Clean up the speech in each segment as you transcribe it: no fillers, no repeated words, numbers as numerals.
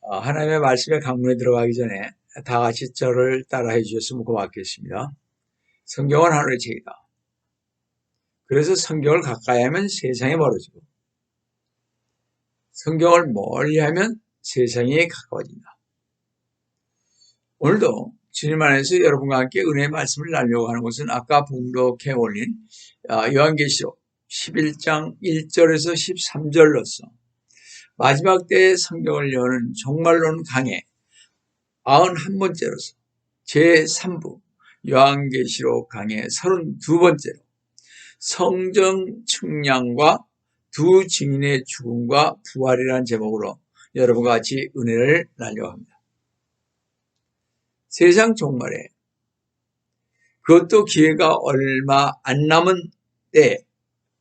하나님의 말씀의 강문에 들어가기 전에 다 같이 저를 따라해 주셨으면 고맙겠습니다. 성경은 하늘의 책이다. 그래서 성경을 가까이 하면 세상에 멀어지고 성경을 멀리 하면 세상에 가까워진다. 오늘도 주님 안에서 여러분과 함께 은혜의 말씀을 나누려고 하는 것은 아까 봉독해 올린 요한계시록 11장 1절에서 13절로서 마지막 때의 성경을 여는 종말론 강해 91번째로서 제3부 요한계시록 강해 32번째로 성전 측량과 두 증인의 죽음과 부활이라는 제목으로 여러분과 같이 은혜를 나누려고 합니다. 세상 종말에 그것도 기회가 얼마 안 남은 때에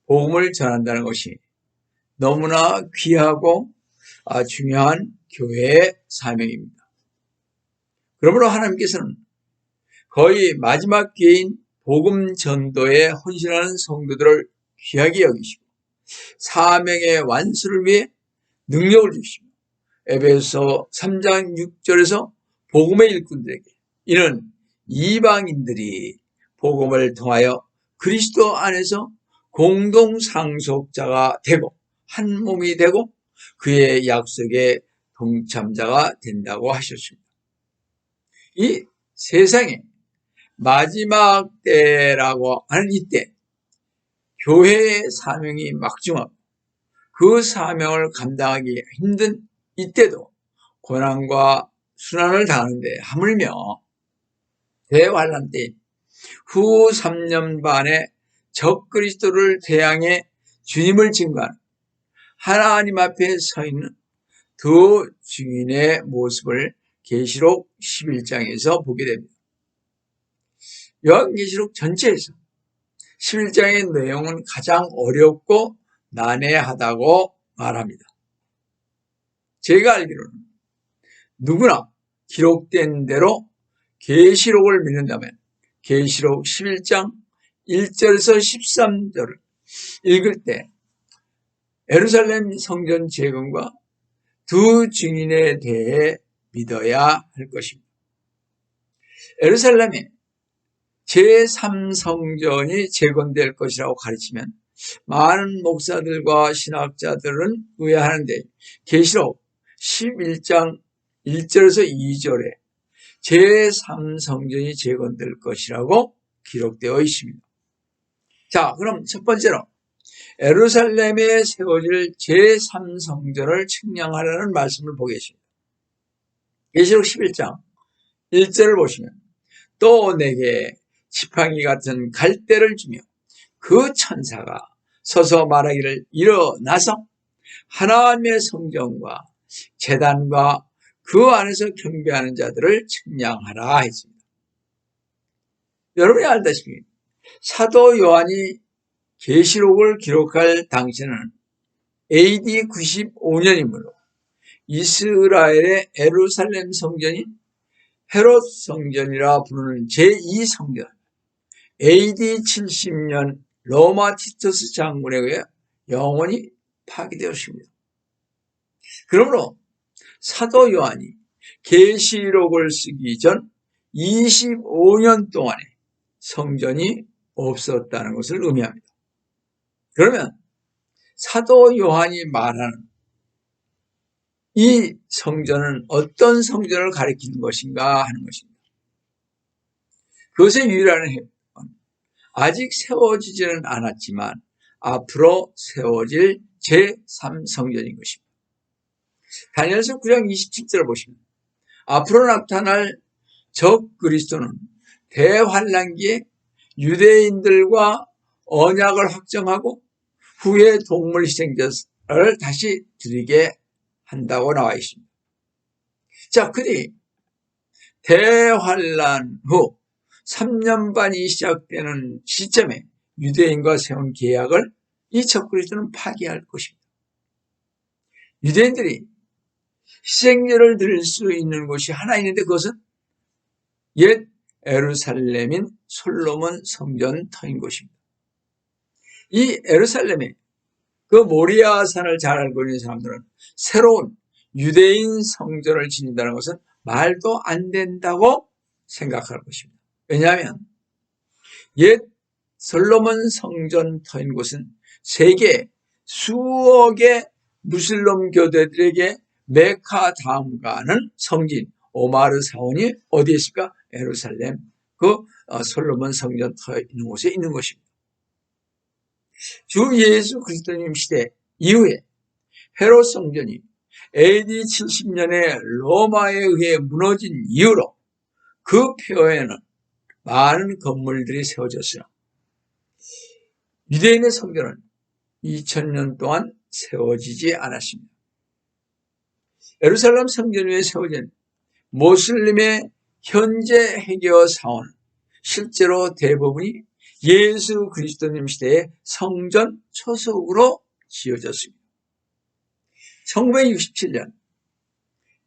복음을 전한다는 것이 너무나 귀하고 중요한 교회의 사명입니다. 그러므로 하나님께서는 거의 마지막 기회인 복음 전도에 헌신하는 성도들을 귀하게 여기시고 사명의 완수를 위해 능력을 주시고 에베소 3장 6절에서 복음의 일꾼들에게 이는 이방인들이 복음을 통하여 그리스도 안에서 공동 상속자가 되고 한 몸이 되고 그의 약속의 동참자가 된다고 하셨습니다. 이 세상에 마지막 때라고 하는 이때 교회의 사명이 막중하고 그 사명을 감당하기 힘든 이때도 고난과 순환을 당하는데 하물며 대환란 때인 후 3년 반에 적그리스도를 대항해 주님을 증거하는 하나님 앞에 서 있는 두 증인의 모습을 계시록 11장에서 보게 됩니다. 요한계시록 전체에서 11장의 내용은 가장 어렵고 난해하다고 말합니다. 제가 알기로는 누구나 기록된 대로 계시록을 믿는다면 계시록 11장 1절에서 13절을 읽을 때 예루살렘 성전 재건과 두 증인에 대해 믿어야 할 것입니다. 예루살렘에 제3성전이 재건될 것이라고 가르치면 많은 목사들과 신학자들은 의아하는데 계시록 11장 1절에서 2절에 제3성전이 재건될 것이라고 기록되어 있습니다. 자, 그럼 첫 번째로 예루살렘에 세워질 제3성전을 측량하라는 말씀을 보겠습니다. 계시록 11장 1절을 보시면 또 내게 지팡이 같은 갈대를 주며 그 천사가 서서 말하기를 일어나서 하나님의 성전과 제단과 그 안에서 경배하는 자들을 측량하라 했습니다. 여러분이 알다시피 사도 요한이 계시록을 기록할 당시는 AD 95년이므로 이스라엘의 예루살렘 성전이 헤롯 성전이라 부르는 제2성전 AD 70년 로마 티투스 장군에 의해 영원히 파괴되었습니다. 그러므로 사도 요한이 계시록을 쓰기 전 25년 동안에 성전이 없었다는 것을 의미합니다. 그러면 사도 요한이 말하는 이 성전은 어떤 성전을 가리키는 것인가 하는 것입니다. 그것의 유일한 해법은 아직 세워지지는 않았지만 앞으로 세워질 제3성전인 것입니다. 다니엘서 9장 27절을 보시면 앞으로 나타날 적 그리스도는 대환란기에 유대인들과 언약을 확정하고 후에 동물 희생자를 다시 드리게 한다고 나와 있습니다. 자, 그뒤 대환란 후 3년 반이 시작되는 시점에 유대인과 세운 계약을 이 적그리스도는 파기할 것입니다. 유대인들이 희생제를 드릴 수 있는 곳이 하나 있는데 그것은 옛 예루살렘인 솔로몬 성전터인 곳입니다. 이 예루살렘에 그 모리아산을 잘 알고 있는 사람들은 새로운 유대인 성전을 짓는다는 것은 말도 안 된다고 생각할 것입니다. 왜냐하면 옛 솔로몬 성전터인 곳은 세계 수억의 무슬림 교대들에게 메카 다음가는 성진 오마르 사원이 어디에 있을까? 예루살렘 솔로몬 성전터 있는 곳에 있는 것입니다. 주 예수 그리스도님 시대 이후에 헤롯 성전이 AD 70년에 로마에 의해 무너진 이후로 그 폐허에는 많은 건물들이 세워졌어요. 유대인의 성전은 2000년 동안 세워지지 않았습니다. 예루살렘 성전 위에 세워진 모슬림의 현재 회개와 사원, 실제로 대부분이 예수 그리스도님 시대의 성전 초석으로 지어졌습니다. 1967년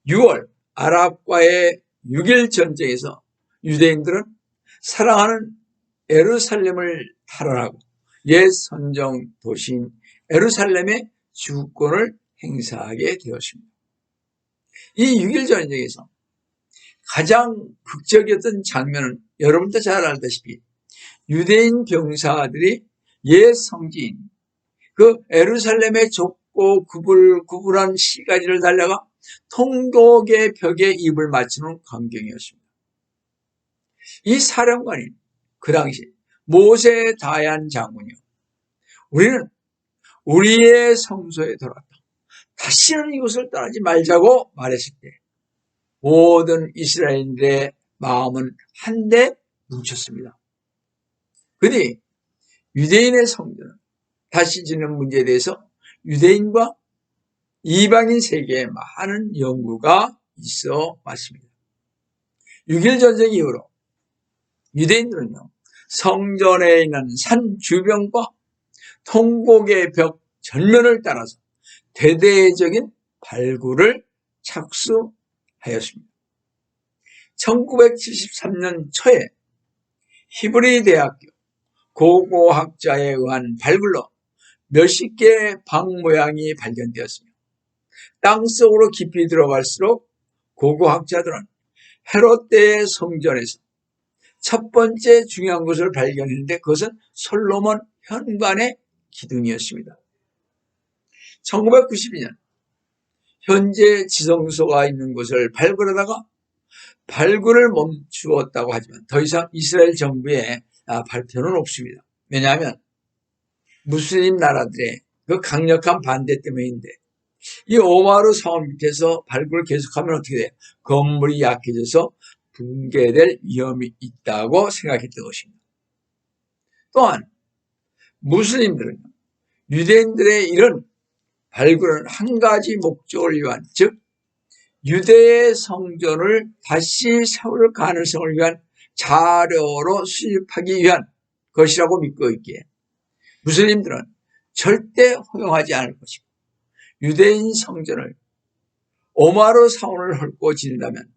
6월 아랍과의 6.1 전쟁에서 유대인들은 사랑하는 예루살렘을 탈환하고 옛 선정 도시인 예루살렘의 주권을 행사하게 되었습니다. 이 6.1 전쟁에서 가장 극적이었던 장면은 여러분도 잘 알다시피 유대인 병사들이 옛 성지인 그 예루살렘의 좁고 구불구불한 시가지를 달려가 통곡의 벽에 입을 맞추는 광경이었습니다. 이 사령관이 그 당시 모세 다얀 장군이요. 우리는 우리의 성소에 돌아왔다. 다시는 이곳을 떠나지 말자고 말했을 때 모든 이스라엘인들의 마음은 한데 뭉쳤습니다. 그뒤 유대인의 성전은 다시 짓는 문제에 대해서 유대인과 이방인 세계에 많은 연구가 있어 왔습니다. 6.1 전쟁 이후로 유대인들은요, 성전에 있는 산 주변과 통곡의 벽 전면을 따라서 대대적인 발굴을 착수하였습니다. 1973년 초에 히브리 대학교 고고학자에 의한 발굴로 몇십 개의 방 모양이 발견되었습니다. 땅속으로 깊이 들어갈수록 고고학자들은 헤롯 때의 성전에서 첫 번째 중요한 것을 발견했는데 그것은 솔로몬 현관의 기둥이었습니다. 1992년 현재 지성소가 있는 곳을 발굴하다가 발굴을 멈추었다고 하지만 더 이상 이스라엘 정부의 발표는 없습니다. 왜냐하면 무슬림 나라들의 그 강력한 반대 때문인데 이 오마르 사원 밑에서 발굴을 계속하면 어떻게 돼요? 건물이 약해져서 붕괴될 위험이 있다고 생각했던 것입니다. 또한 무슬림들은 유대인들의 이런 발굴은 한 가지 목적을 위한, 즉 유대의 성전을 다시 세울 가능성을 위한 자료로 수집하기 위한 것이라고 믿고 있기에 무슬림들은 절대 허용하지 않을 것이고 유대인 성전을 오마르 사원을 헐고 짓는다면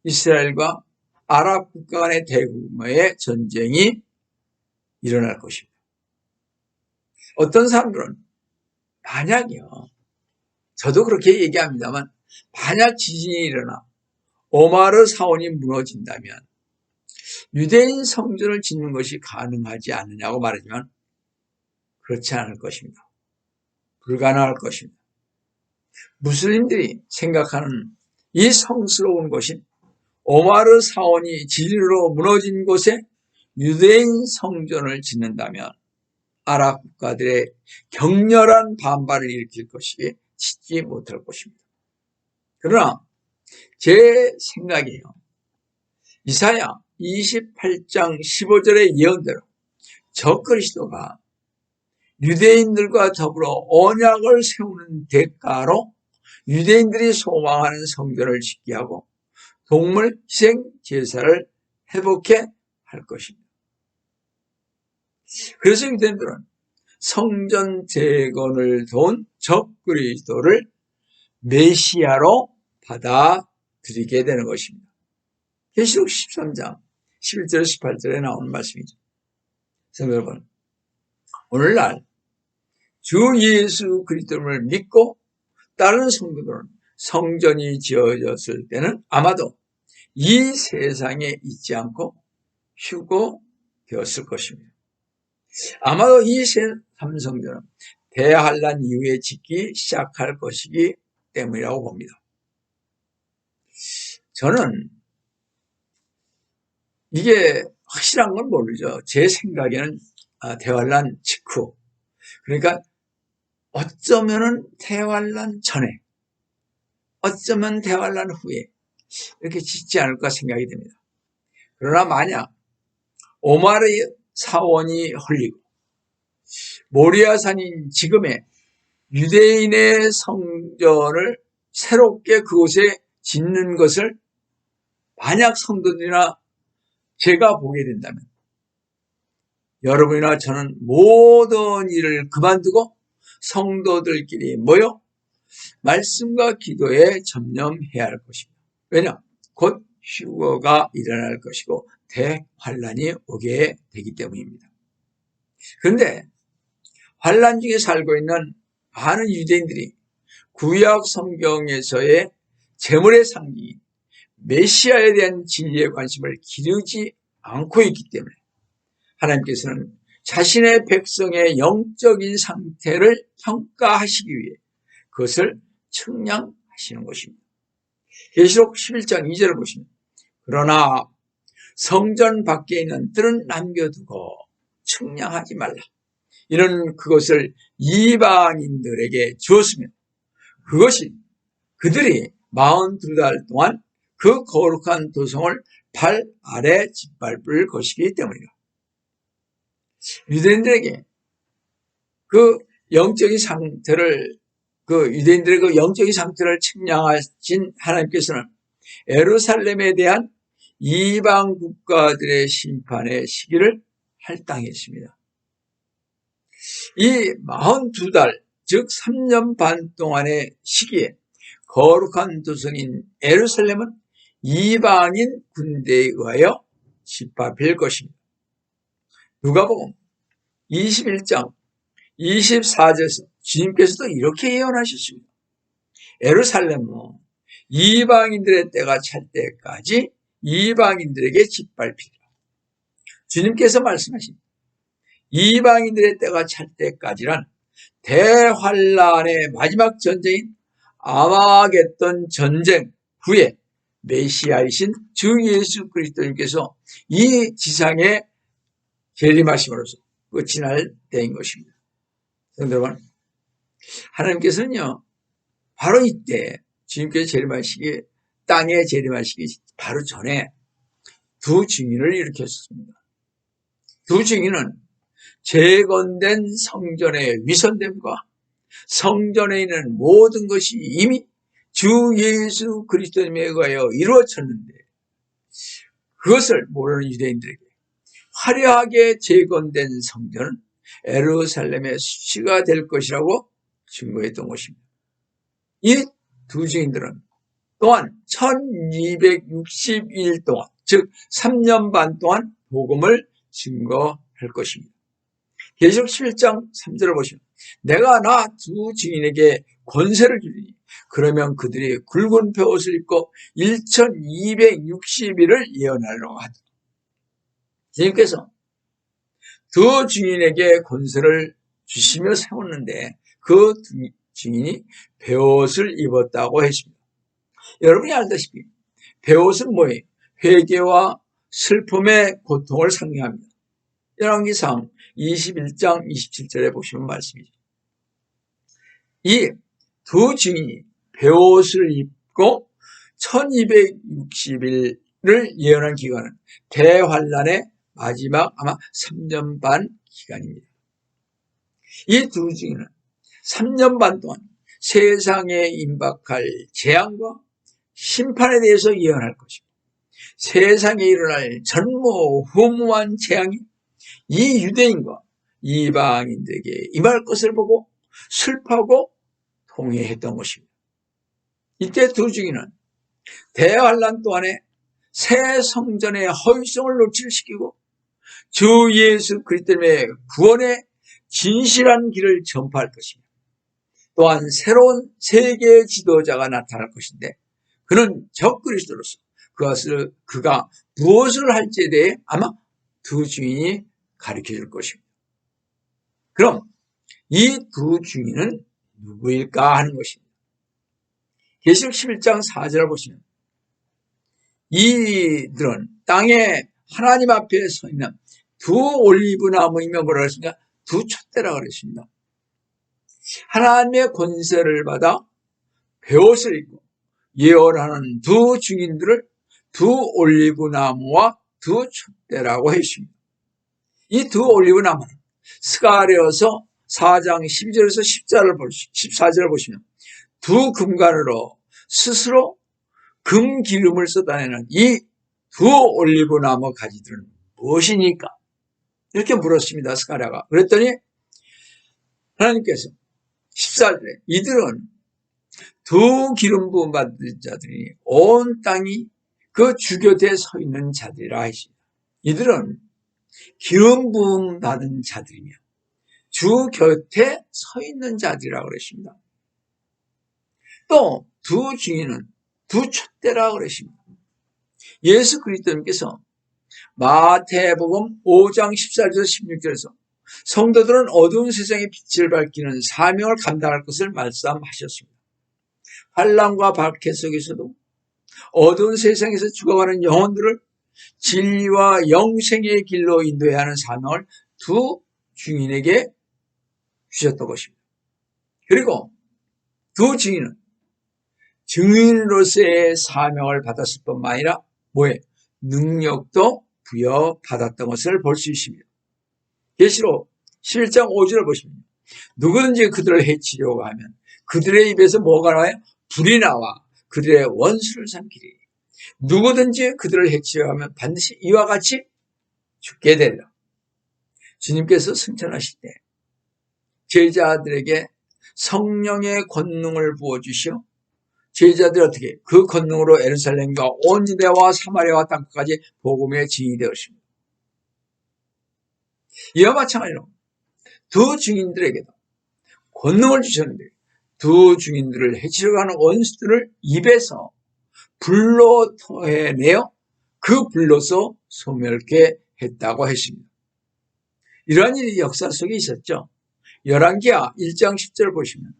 이스라엘과 아랍 국가 간의 대규모의 전쟁이 일어날 것입니다. 어떤 사람들은 만약이요, 저도 그렇게 얘기합니다만 만약 지진이 일어나 오마르 사원이 무너진다면 유대인 성전을 짓는 것이 가능하지 않느냐고 말하지만 그렇지 않을 것입니다. 불가능할 것입니다. 무슬림들이 생각하는 이 성스러운 곳인 오마르 사원이 지진으로 무너진 곳에 유대인 성전을 짓는다면 아랍 국가들의 격렬한 반발을 일으킬 것이 짓지 못할 것입니다. 그러나 제 생각이에요. 이사야 28장 15절의 예언대로 저 그리스도가 유대인들과 더불어 언약을 세우는 대가로 유대인들이 소망하는 성전을 짓게 하고 동물 희생 제사를 회복해 할 것입니다. 그래서 유대인들은 성전 재건을 도운 적그리스도를 메시아로 받아들이게 되는 것입니다. 계시록 13장 11절 18절에 나오는 말씀이죠. 성도 여러분, 오늘날 주 예수 그리스도를 믿고 다른 성도들은 성전이 지어졌을 때는 아마도 이 세상에 있지 않고 휴거되었을 것입니다. 아마도 이 삼성전은 대환란 이후에 짓기 시작할 것이기 때문이라고 봅니다. 저는 이게 확실한 건 모르죠. 제 생각에는 대환란 직후, 그러니까 어쩌면은 대환란 전에, 어쩌면 대환란 후에 이렇게 짓지 않을까 생각이 됩니다. 그러나 만약 오마르 사원이 헐리고 모리아산인 지금의 유대인의 성전을 새롭게 그곳에 짓는 것을 만약 성도들이나 제가 보게 된다면 여러분이나 저는 모든 일을 그만두고 성도들끼리 모여 말씀과 기도에 전념해야 할 것입니다. 왜냐? 곧 휴거가 일어날 것이고 대환란이 오게 되기 때문입니다. 그런데 환란 중에 살고 있는 많은 유대인들이 구약 성경에서의 제물의 상징인 메시아에 대한 진리에 관심을 기르지 않고 있기 때문에 하나님께서는 자신의 백성의 영적인 상태를 평가하시기 위해 그것을 측량하시는 것입니다. 계시록 11장 2절을 보시면 그러나 성전 밖에 있는 뜰은 남겨두고 측량하지 말라. 이는 그것을 이방인들에게 주었으며 그것이 그들이 42달 동안 그 거룩한 도성을 발 아래 짓밟을 것이기 때문이다. 유대인들에게 그 영적인 상태를 유대인들의 그 영적인 상태를 측량하신 하나님께서는 예루살렘에 대한 이방 국가들의 심판의 시기를 할당했습니다. 이 42달, 즉 3년 반 동안의 시기에 거룩한 도성인 예루살렘은 이방인 군대에 의하여 짓밟힐 것입니다. 누가복음 21장 24절에서 주님께서도 이렇게 예언하셨습니다. 예루살렘은 이방인들의 때가 찰 때까지 이방인들에게 짓밟히리라. 주님께서 말씀하십니다. 이방인들의 때가 찰 때까지란 대환란의 마지막 전쟁인 아마겟돈 전쟁 후에 메시아이신 주 예수 그리스도님께서 이 지상에 재림하심으로써 끝이 날 때인 것입니다. 성도 여러분, 하나님께서는요, 바로 이때 주님께서 재림하시기, 땅에 재림하시기 바로 전에 두 증인을 일으켰습니다. 두 증인은 재건된 성전의 위선됨과 성전에 있는 모든 것이 이미 주 예수 그리스도님에 의하여 이루어졌는데 그것을 모르는 유대인들에게 화려하게 재건된 성전은 예루살렘의 수치가 될 것이라고 증거했던 것입니다. 이 두 증인들은 또한 1260일 동안, 즉 3년 반 동안 복음을 증거할 것입니다. 계시록 11장 3절을 보시면 내가 나 두 증인에게 권세를 주리니 그러면 그들이 굵은 벼옷을 입고 1260일을 예언하려고 하더라. 주님께서 두 증인에게 권세를 주시며 세웠는데 그 증인이 벼옷을 입었다고 했습니다. 여러분이 알다시피 벼옷은 뭐예요? 회개와 슬픔의 고통을 상징합니다. 열왕기상 21장 27절에 보시면 말씀이죠. 이 두 증인이 벼옷을 입고 1260일을 예언한 기간은 대환란의 마지막 아마 3년 반 기간입니다. 이 두 증인은 3년 반 동안 세상에 임박할 재앙과 심판에 대해서 예언할 것입니다. 세상에 일어날 전무후무한 재앙이 이 유대인과 이방인들에게 임할 것을 보고 슬퍼하고 통회했던 것입니다. 이때 두 증인은 대환란 동안에 새 성전의 허위성을 노출시키고 주 예수 그리스도의 구원의 진실한 길을 전파할 것입니다. 또한 새로운 세계 지도자가 나타날 것인데 그는 적그리스도로서 그가 무엇을 할지에 대해 아마 두 증인이 가르쳐 줄 것입니다. 그럼 이 두 증인은 누구일까 하는 것입니다. 계시록 11장 4절을 보시면 이들은 땅에 하나님 앞에 서 있는 두 올리브 나무이며 뭐라 그랬습니까? 두 촛대라 그랬습니다. 하나님의 권세를 받아 베옷을 입고 예언하는 두 증인들을 두 올리브 나무와 두 촛대라고 했습니다. 이 두 올리브 나무는 스가랴서 4장 12절에서 14절을 보시면 두 금관으로 스스로 금 기름을 쏟아내는 이 두 올리브 나무 가지들은 무엇이니까? 이렇게 물었습니다. 스가랴가. 그랬더니 하나님께서 14절에 이들은 두 기름 부음 받은 자들이 온 땅이 그 주 곁에 서 있는 자들이라 하십니다. 이들은 기름 부음 받은 자들이며 주 곁에 서 있는 자들이라고 그러십니다. 또 두 증인은 두 촛대라고 그러십니다. 예수 그리스도님께서 마태복음 5장 14절에서 16절에서 성도들은 어두운 세상의 빛을 밝히는 사명을 감당할 것을 말씀하셨습니다. 환난과 박해 속에서도 어두운 세상에서 죽어가는 영혼들을 진리와 영생의 길로 인도해야 하는 사명을 두 증인에게 주셨던 것입니다. 그리고 두 증인은 증인으로서의 사명을 받았을 뿐만 아니라 능력도 부여받았던 것을 볼 수 있습니다. 계시록 11장 5절을 보시면 누구든지 그들을 해치려고 하면 그들의 입에서 뭐가 나와요? 불이 나와 그들의 원수를 삼키리. 누구든지 그들을 해치려고 하면 반드시 이와 같이 죽게 되리라. 주님께서 승천하실 때 제자들에게 성령의 권능을 부어주시어 제자들이 어떻게 그 권능으로 예루살렘과 온 유대와 사마리아와 땅끝까지 복음의 증인이 되었습니다. 이와 마찬가지로 두 증인들에게도 권능을 주셨는데 두 증인들을 해치려고 하는 원수들을 입에서 불로 토해내어 그 불로서 소멸케 했다고 했습니다. 이러한 일이 역사 속에 있었죠. 열왕기하 1장 10절을 보시면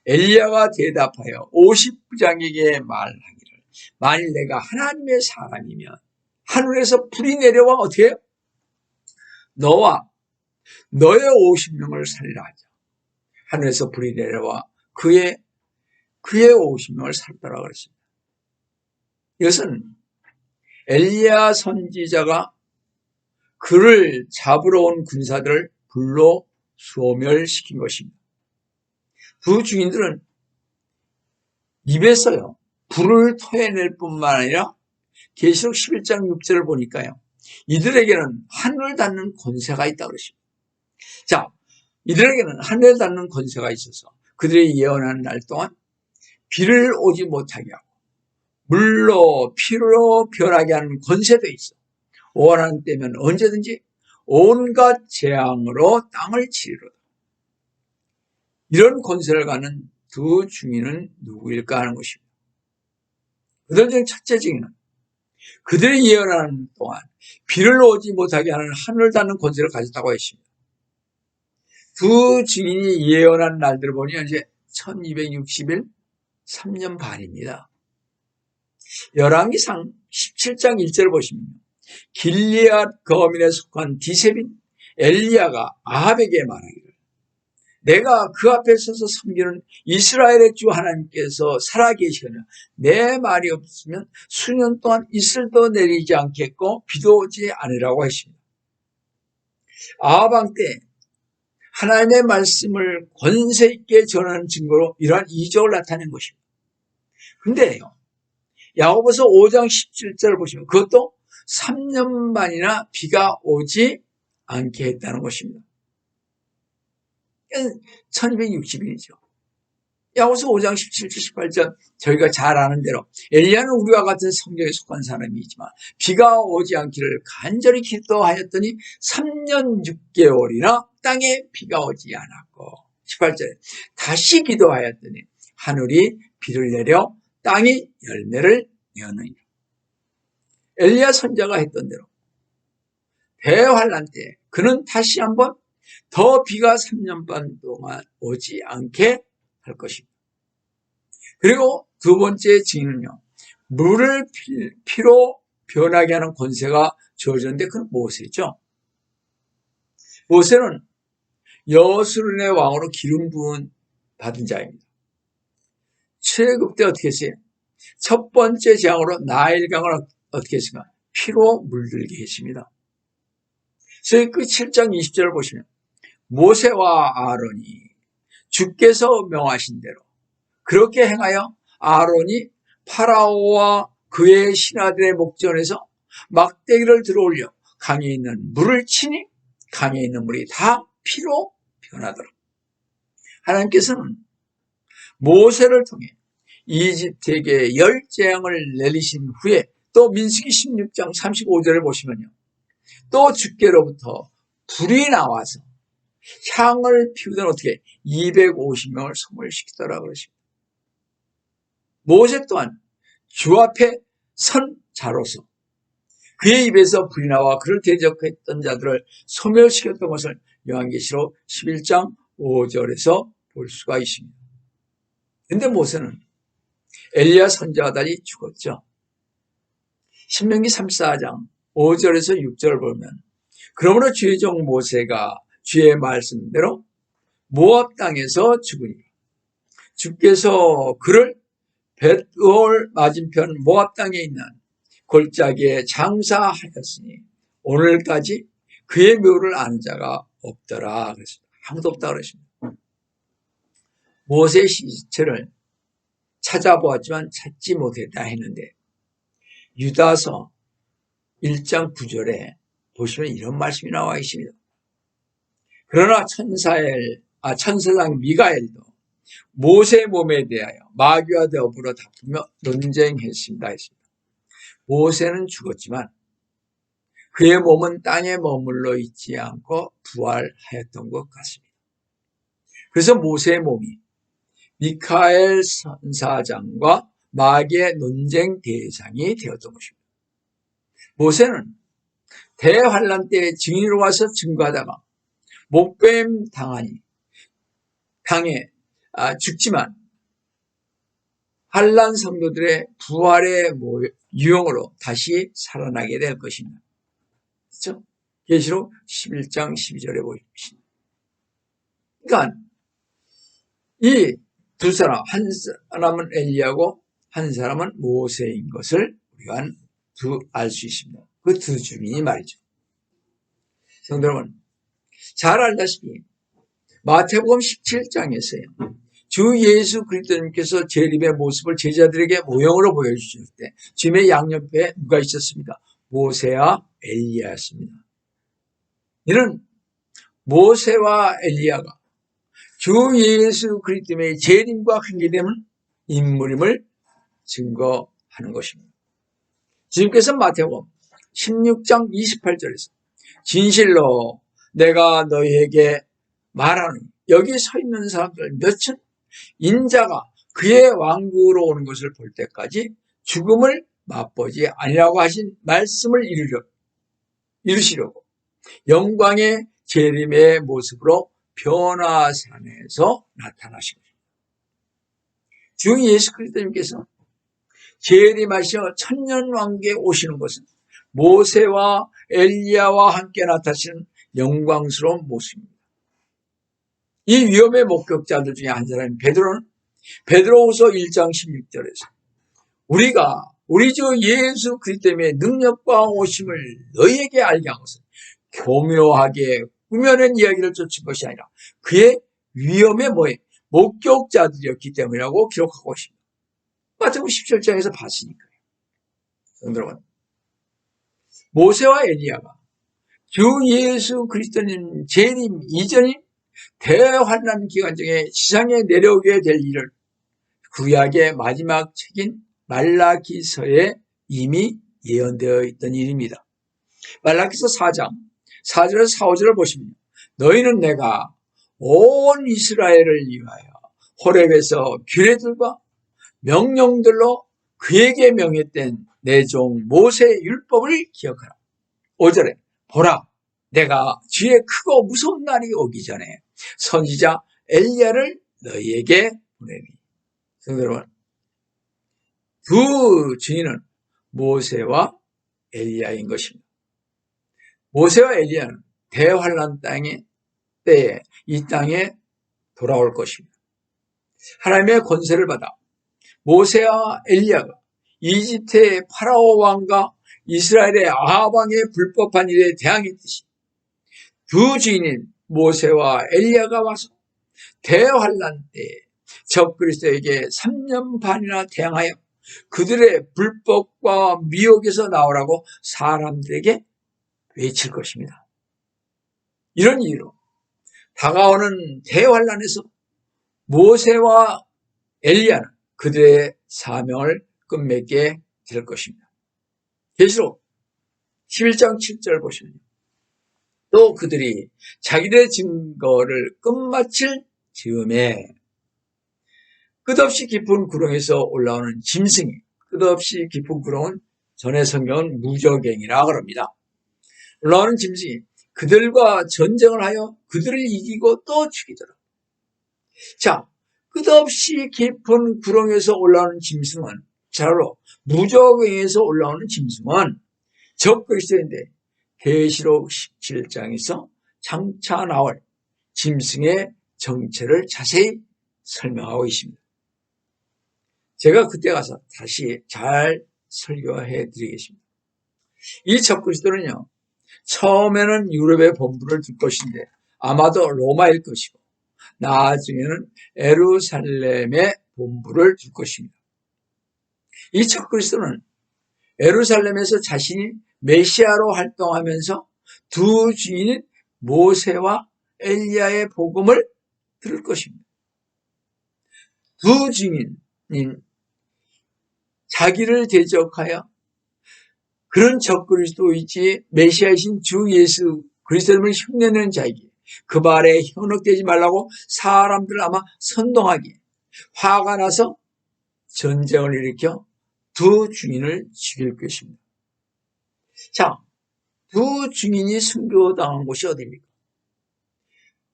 엘리야가 대답하여 50부장에게 말하기를 만일 내가 하나님의 사람이면 하늘에서 불이 내려와 어떻게 해요? 너와 너의 50명을 살리라 하자. 하늘에서 불이 내려와 그의 50명을 살더라 그랬습니다. 이것은 엘리야 선지자가 그를 잡으러 온 군사들을 불로 소멸시킨 것입니다. 두 증인들은 입에서요 불을 토해낼 뿐만 아니라 계시록 11장 6절을 보니까요 이들에게는 하늘을 닫는 권세가 있다고 그러십니다. 자, 이들에게는 하늘을 닫는 권세가 있어서 그들이 예언하는 날 동안 비를 오지 못하게 하고 물로 피로 변하게 하는 권세도 있어. 원하는 때면 언제든지 온갖 재앙으로 땅을 치리로다. 이런 권세를 가는 두 증인은 누구일까 하는 것입니다. 그들 중 첫째 증인은 그들이 예언하는 동안 비를 오지 못하게 하는 하늘을 닫는 권세를 가졌다고 했습니다. 두 증인이 예언한 날들을 보니 이제 1260일 3년 반입니다. 열왕기상 17장 1절을 보시면 길리앗 거민에 속한 디세빈 엘리야가 아합에게 말하기를 내가 그 앞에 서서 섬기는 이스라엘의 주 하나님께서 살아계시거냐 내 말이 없으면 수년 동안 이슬도 내리지 않겠고 비도 오지 않으라고 했습니다. 아합 왕 때 하나님의 말씀을 권세 있게 전하는 증거로 이러한 이적을 나타낸 것입니다. 근데요 야고보서 5장 17절을 보시면 그것도 3년 만이나 비가 오지 않게 했다는 것입니다. 1260일이죠. 야고보서 5장 17절 18절 저희가 잘 아는 대로 엘리야는 우리와 같은 성경에 속한 사람이지만 비가 오지 않기를 간절히 기도하였더니 3년 6개월이나 땅에 비가 오지 않았고 18절에 다시 기도하였더니 하늘이 비를 내려 땅이 열매를 내었느니라. 엘리야 선지자가 했던 대로 대환란 때 그는 다시 한번 더 비가 3년 반 동안 오지 않게 할 것입니다. 그리고 두 번째 증인은요, 물을 피로 변하게 하는 권세가 주어졌는데 그건 모세죠. 모세는 여수론의 왕으로 기름 부은 받은 자입니다. 출애굽 때 어떻게 했어요? 첫 번째 재앙으로 나일강을 어떻게 했습니까? 피로 물들게 했습니다. 그래서 그 7장 20절을 보시면 모세와 아론이 주께서 명하신 대로 그렇게 행하여 아론이 파라오와 그의 신하들의 목전에서 막대기를 들어올려 강에 있는 물을 치니 강에 있는 물이 다 피로 변하더라. 하나님께서는 모세를 통해 이집트에게 10재앙을 내리신 후에 또 민수기 16장 35절을 보시면요, 또 주께로부터 불이 나와서 향을 피우던 어떻게 250명을 소멸시키더라 그러십니다. 모세 또한 주 앞에 선 자로서 그의 입에서 불이 나와 그를 대적했던 자들을 소멸시켰던 것을 요한계시록 11장 5절에서 볼 수가 있습니다. 그런데 모세는 엘리야 선지자와 달리 죽었죠. 신명기 34장 5절에서 6절을 보면 그러므로 주의 종 모세가 주의 말씀대로 모압 땅에서 죽으니 주께서 그를 벳올 맞은편 모압 땅에 있는 골짜기에 장사하였으니 오늘까지 그의 묘를 아는 자가 없더라 그랬습니다. 아무도 없다 그러십니다. 모세의 시체를 찾아보았지만 찾지 못했다 했는데 유다서 1장 9절에 보시면 이런 말씀이 나와 있습니다. 그러나 천사장 미가엘도 모세의 몸에 대하여 마귀와 더불어 다투며 논쟁했습니다 했습니다. 모세는 죽었지만 그의 몸은 땅에 머물러 있지 않고 부활하였던 것 같습니다. 그래서 모세의 몸이 미카엘 선사장과 마귀의 논쟁 대상이 되었던 것입니다. 모세는 대환란 때 증인으로 와서 증거하다가 목뱀 당해 죽지만 환란 성도들의 부활의 유형으로 다시 살아나게 될 것입니다. 그렇죠? 계시록 11장 12절에 보십니다. 그러니까 이 두 사람, 한 사람은 엘리야고 한 사람은 모세인 것을 우리가 알 수 있습니다. 그 두 주민이 말이죠. 성도 여러분, 잘 알다시피 마태복음 17장에서요. 주 예수 그리스도님께서 재림의 모습을 제자들에게 모형으로 보여주실 때 주님의 양옆에 누가 있었습니까? 모세와 엘리야였습니다. 이런 모세와 엘리야가 주 예수 그리스도의 재림과 관계되는 인물임을 증거하는 것입니다. 주님께서 마태복음 16장 28절에서 진실로 내가 너희에게 말하노니 여기 서 있는 사람들 몇은 인자가 그의 왕국으로 오는 것을 볼 때까지 죽음을 맛보지 아니라고 하신 말씀을 이루시려고 영광의 재림의 모습으로 변화산에서 나타나신 것입니다. 주 예수 그리스도님께서 재림하셔 천년왕국에 오시는 것은 모세와 엘리야와 함께 나타나시는 영광스러운 모습입니다. 이 위험의 목격자들 중에 한 사람인 베드로는 베드로후서 1장 16절에서 우리 주 예수 그리스도의 능력과 오심을 너희에게 알게 한 것은 교묘하게 꾸며낸 이야기를 쫓은 것이 아니라 그의 위험의 목격자들이었기 때문이라고 기록하고 있습니다. 마태복음 17장에서 봤으니까요. 여러분, 모세와 엘리야가 주 예수 그리스도님 재림 이전인 대환란 기간 중에 지상에 내려오게 될 일을 구약의 마지막 책인 말라기서에 이미 예언되어 있던 일입니다. 말라기서 4장 4절에서 4, 5절을 보시면 너희는 내가 온 이스라엘을 위하여 호렙에서 규례들과 명령들로 그에게 명했던 내 종 모세의 율법을 기억하라. 5절에 보라, 내가 주의 크고 무서운 날이 오기 전에 선지자 엘리야를 너희에게 보내니. 여러분, 두 증인은 모세와 엘리야인 것입니다. 모세와 엘리야는 대환란 때에 이 땅에 돌아올 것입니다. 하나님의 권세를 받아 모세와 엘리야가 이집트의 파라오 왕과 이스라엘의 아합 왕의 불법한 일에 대항했듯이 두 증인인 모세와 엘리야가 와서 대환란 때에 적그리스도에게 3년 반이나 대항하여 그들의 불법과 미혹에서 나오라고 사람들에게 외칠 것입니다. 이런 이유로 다가오는 대환란에서 모세와 엘리야는 그들의 사명을 끝맺게 될 것입니다. 계시록 11장 7절 보시면 또 그들이 자기들의 증거를 끝마칠 즈음에 끝없이 깊은 구렁에서 올라오는 짐승이, 끝없이 깊은 구렁은 전의 성경은 무저갱이라 그럽니다. 올라오는 짐승이 그들과 전쟁을 하여 그들을 이기고 또 죽이더라. 자, 끝없이 깊은 구렁에서 올라오는 짐승은, 차로 무저갱에서 올라오는 짐승은 적그리스도인데 계시록 17장에서 장차 나올 짐승의 정체를 자세히 설명하고 있습니다. 제가 그때 가서 다시 잘 설교해 드리겠습니다. 이 적그리스도는요, 처음에는 유럽의 본부를 둘 것인데 아마도 로마일 것이고 나중에는 예루살렘의 본부를 둘 것입니다. 이 적그리스도는 예루살렘에서 자신이 메시아로 활동하면서 두 주인인 모세와 엘리야의 복음을 들을 것입니다. 두 주인인 자기를 대적하여 그런 적그리스도이지 메시아이신 주 예수 그리스도를 흉내내는 자에게 그 말에 현혹되지 말라고 사람들 아마 선동하기에 화가 나서 전쟁을 일으켜 두 증인을 죽일 것입니다. 자, 두 증인이 순교당한 곳이 어디입니까?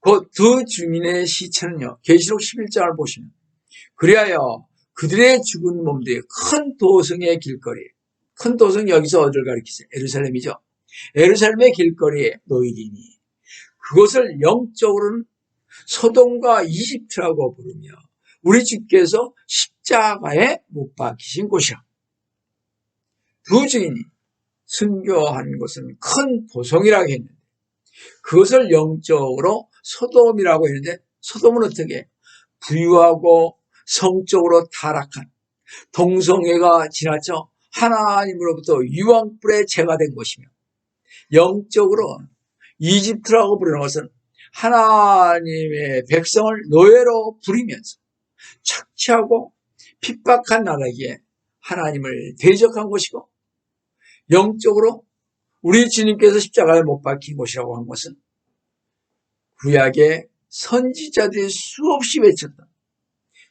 그 두 증인의 시체는요, 계시록 11장을 보시면 그리하여 그들의 죽은 몸들이 큰 도성의 길거리에, 큰 도성 여기서 어디를 가리키세요? 예루살렘이죠. 예루살렘의 길거리에 놓이리니 그것을 영적으로는 소돔과 이집트라고 부르며 우리 주께서 십자가에 못 박히신 곳이라. 두 증인이 순교한 곳은 큰 도성이라고 했는데 그것을 영적으로 소돔이라고 했는데 소돔은 어떻게 부유하고 성적으로 타락한 동성애가 지나쳐 하나님으로부터 유황불에 제거된 곳이며 영적으로 이집트라고 부르는 것은 하나님의 백성을 노예로 부리면서 착취하고 핍박한 나라기에 하나님을 대적한 곳이고 영적으로 우리 주님께서 십자가에 못 박힌 곳이라고 한 것은 구약의 선지자들이 수없이 외쳤던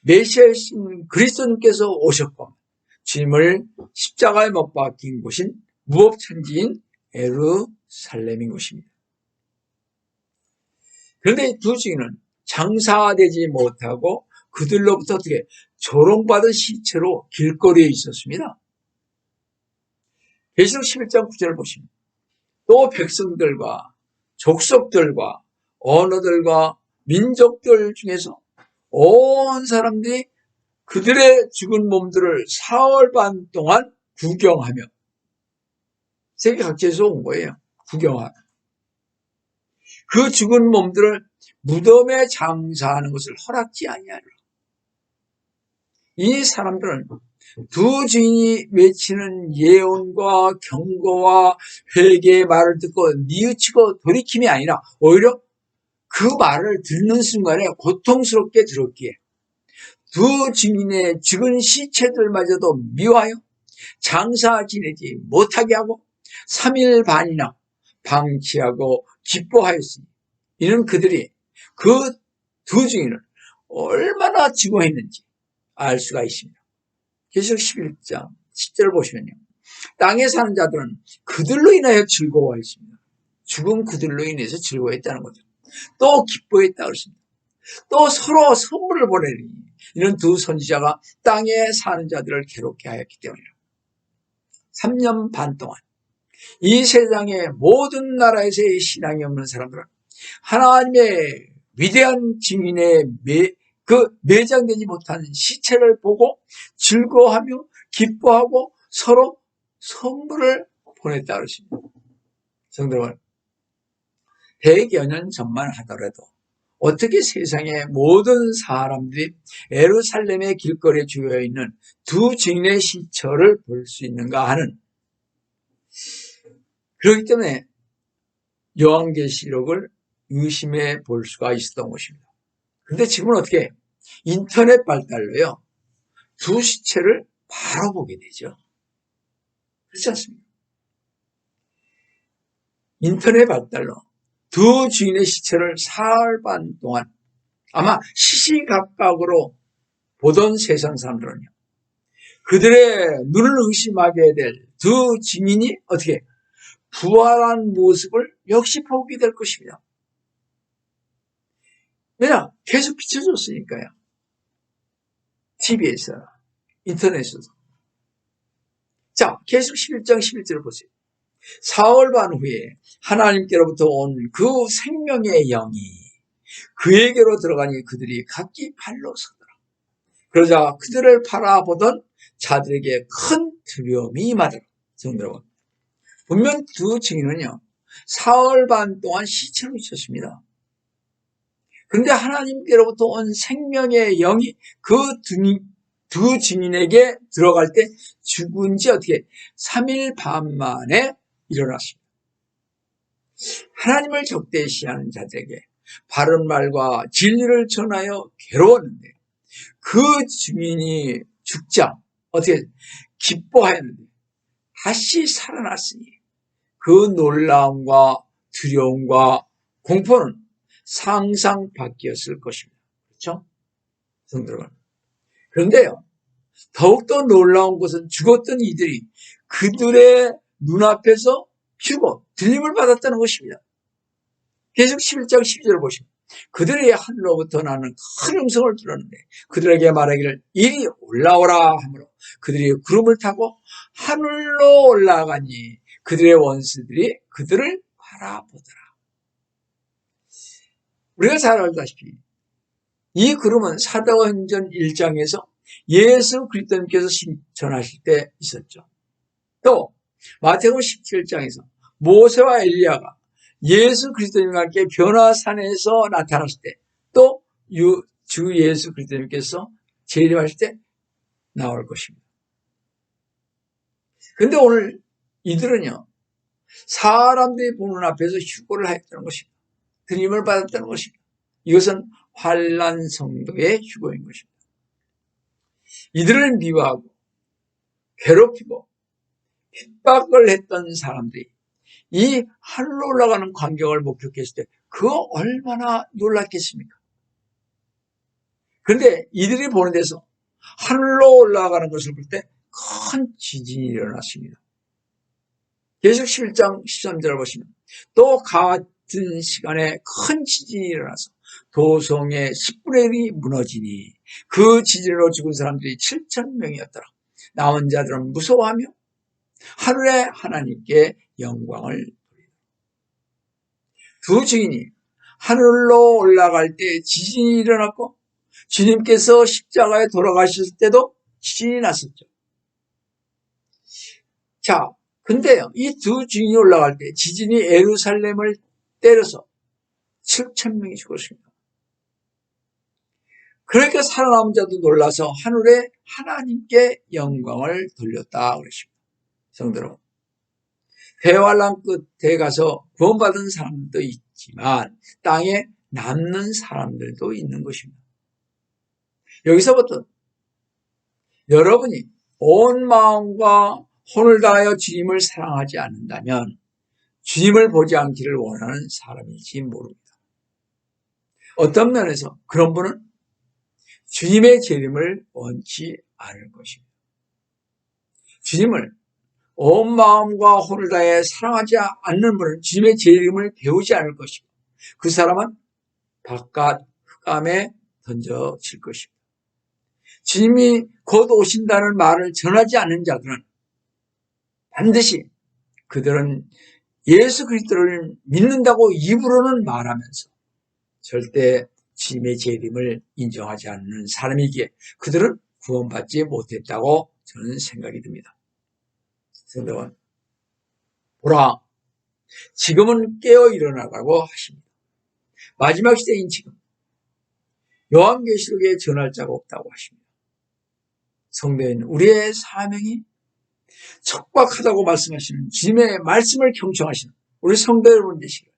메시아이신 그리스도님께서 오셨고 주님을 십자가에 못 박힌 곳인 무법천지인 예루살렘인 것입니다. 그런데 두 증인은 장사되지 못하고 그들로부터 어떻게 조롱받은 시체로 길거리에 있었습니다. 계시록 11장 9절을 보시면 또 백성들과 족속들과 언어들과 민족들 중에서 온 사람들이 그들의 죽은 몸들을 사흘 반 동안 구경하며 세계 각지에서 온 거예요. 구경하며 그 죽은 몸들을 무덤에 장사하는 것을 허락지 아니하리라. 이 사람들은 두 증인이 외치는 예언과 경고와 회개의 말을 듣고 뉘우치고 돌이킴이 아니라 오히려 그 말을 듣는 순간에 고통스럽게 들었기에 두 증인의 죽은 시체들마저도 미워하여 장사 지내지 못하게 하고 3일 반이나 방치하고 기뻐하였으니 이는 그들이 그 두 증인을 얼마나 증오했는지 알 수가 있습니다. 계시록 11장 10절을 보시면요. 땅에 사는 자들은 그들로 인하여 즐거워했습니다. 죽은 그들로 인해서 즐거워했다는 거죠. 또 기뻐했다고 그랬습니다. 또 서로 선물을 보내니 이런 두 선지자가 땅에 사는 자들을 괴롭게 하였기 때문이라. 3년 반 동안 이 세상의 모든 나라에서의 신앙이 없는 사람들은 하나님의 위대한 증인의 매장되지 못한 시체를 보고 즐거워하며 기뻐하고 서로 선물을 보냈다 그러십니다. 성도 여러분, 100여 년 전만 하더라도 어떻게 세상의 모든 사람들이 예루살렘의 길거리에 주여 있는 두 증인의 시체를 볼 수 있는가 하는, 그렇기 때문에 요한계시록을 의심해 볼 수가 있었던 것입니다. 그런데 지금은 어떻게 인터넷 발달로요, 두 시체를 바로 보게 되죠. 그렇지 않습니까? 인터넷 발달로 두 주인의 시체를 사흘 반 동안 아마 시시각각으로 보던 세상 사람들은요, 그들의 눈을 의심하게 될 두 증인이 어떻게 부활한 모습을 역시 보게 될 것입니다. 왜냐? 계속 비춰줬으니까요. TV에서, 인터넷에서. 자, 계속 11장 11절을 보세요. 사흘 반 후에 하나님께로부터 온 그 생명의 영이 그에게로 들어가니 그들이 각기 발로 서더라. 그러자 그들을 바라보던 자들에게 큰 두려움이 임하더라. 성도 여러분, 분명 두 증인은요, 사흘 반 동안 시체로 있었습니다. 그런데 하나님께로부터 온 생명의 영이 그 두 증인에게 들어갈 때 죽은 지 어떻게 3일 반 만에 일어났습니다. 하나님을 적대시하는 자들에게 바른 말과 진리를 전하여 괴로웠는데 그 증인이 죽자 어떻게 기뻐하였는데 다시 살아났으니 그 놀라움과 두려움과 공포는 상상 밖이었을 것입니다. 그렇죠? 성도 여러분. 그런데요, 더욱더 놀라운 것은 죽었던 이들이 그들의 눈앞에서 죽어 들림을 받았다는 것입니다. 계속 11장 12절을 보시면 그들이 하늘로부터 나는 큰 음성을 들었는데 그들에게 말하기를 이리 올라오라 하므로 그들이 구름을 타고 하늘로 올라가니 그들의 원수들이 그들을 바라보더라. 우리가 잘 알다시피 이 구름은 사도행전 1장에서 예수 그리스도님께서 전하실 때 있었죠. 또 마태복음 17장에서 모세와 엘리야가 예수 그리스도님과 함께 변화산에서 나타났을 때 또 주 예수 그리스도님께서 재림하실 때 나올 것입니다. 그런데 오늘 이들은요, 사람들이 보는 앞에서 휴거를 하였다는 것입니다. 들림을 받았다는 것입니다. 이것은 환난 성도의 휴거인 것입니다. 이들을 미워하고 괴롭히고 핍박을 했던 사람들이 이 하늘로 올라가는 광경을 목격했을 때 그거 얼마나 놀랐겠습니까? 그런데 이들이 보는 데서 하늘로 올라가는 것을 볼 때 큰 지진이 일어났습니다. 계속 11장 13절을 보시면 또 같은 시간에 큰 지진이 일어나서 도성의 10분의 1이 무너지니 그 지진으로 죽은 사람들이 7,000명이었더라. 남은 자들은 무서워하며 하늘의 하나님께 영광을 돌리더라. 두 증인이 하늘로 올라갈 때 지진이 일어났고 주님께서 십자가에 돌아가셨을 때도 지진이 났었죠. 자, 근데요, 이 두 증인이 올라갈 때 지진이 예루살렘을 때려서 7,000명이 죽었습니다. 그러니까 살아남은 자도 놀라서 하늘에 하나님께 영광을 돌렸다 그러십니다. 성도 여러분, 대환란 끝에 가서 구원받은 사람도 있지만 땅에 남는 사람들도 있는 것입니다. 여기서부터 여러분이 온 마음과 혼을 다하여 주님을 사랑하지 않는다면 주님을 보지 않기를 원하는 사람일지 모릅니다. 어떤 면에서 그런 분은 주님의 재림을 원치 않을 것입니다. 주님을 온 마음과 혼을 다해 사랑하지 않는 분은 주님의 재림을 배우지 않을 것이고 그 사람은 바깥 흑암에 던져질 것입니다. 주님이 곧 오신다는 말을 전하지 않는 자들은 반드시 그들은 예수 그리스도를 믿는다고 입으로는 말하면서 절대 주님의 재림을 인정하지 않는 사람이기에 그들은 구원받지 못했다고 저는 생각이 듭니다. 성경은 보라, 지금은 깨어 일어나라고 하십니다. 마지막 시대인 지금 요한계시록에 전할 자가 없다고 하십니다. 성도인 우리의 사명이 척박하다고 말씀하시는 주님의 말씀을 경청하시는 우리 성도 여러분 되시길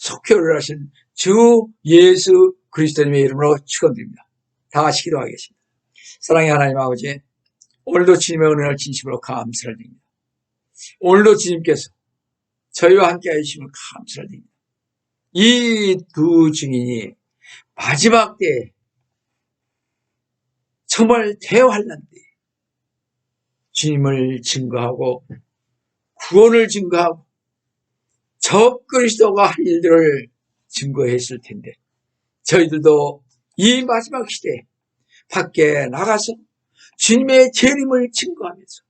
속죄를 하신 주 예수 그리스도님의 이름으로 축원드립니다. 다 같이 기도하겠습니다. 사랑의 하나님 아버지, 오늘도 주님의 은혜를 진심으로 감사를 드립니다. 오늘도 주님께서 저희와 함께 해주심을 감사를 드립니다. 이 두 증인이 마지막 때에 정말 대환란 때에 주님을 증거하고 구원을 증거하고 적그리스도가 할 일들을 증거했을 텐데 저희들도 이 마지막 시대에 밖에 나가서 주님의 재림을 증거하면서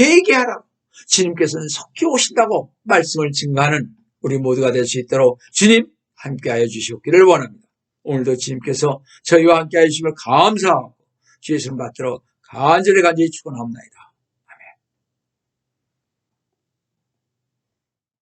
회개하라고 주님께서는 속히 오신다고 말씀을 증거하는 우리 모두가 될 수 있도록 주님 함께하여 주시옵기를 원합니다. 오늘도 주님께서 저희와 함께하여 주시면 감사하고 주 예수님 받들어 간절히 축원합니다.